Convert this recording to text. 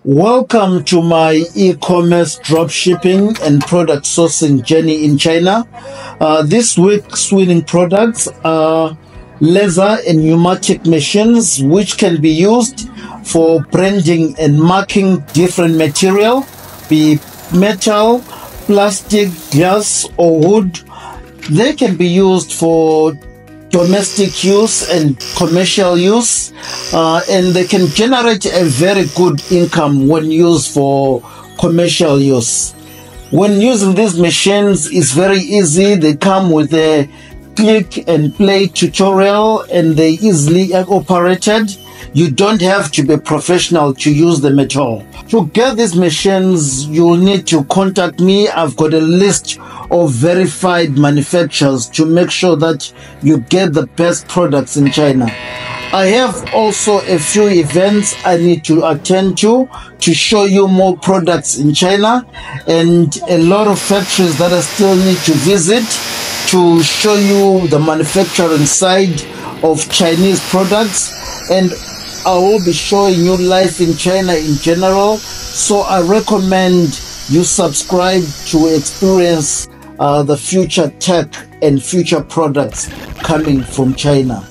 Welcome to my e-commerce dropshipping and product sourcing journey in China. This week's winning products are laser and pneumatic machines, which can be used for branding and marking different material, be metal, plastic, glass, or wood. They can be used for domestic use and commercial use, and they can generate a very good income when used for commercial use. When using these machines, it's very easy. They come with a click and play tutorial, and they easily operated. You don't have to be professional to use them at all. To get these machines, you'll need to contact me. I've got a list of verified manufacturers to make sure that you get the best products in China. I have also a few events I need to attend to show you more products in China, and a lot of factories that I still need to visit to show you the manufacturing side of Chinese products. And I will be showing you life in China in general, so I recommend you subscribe to experience the future tech and future products coming from China.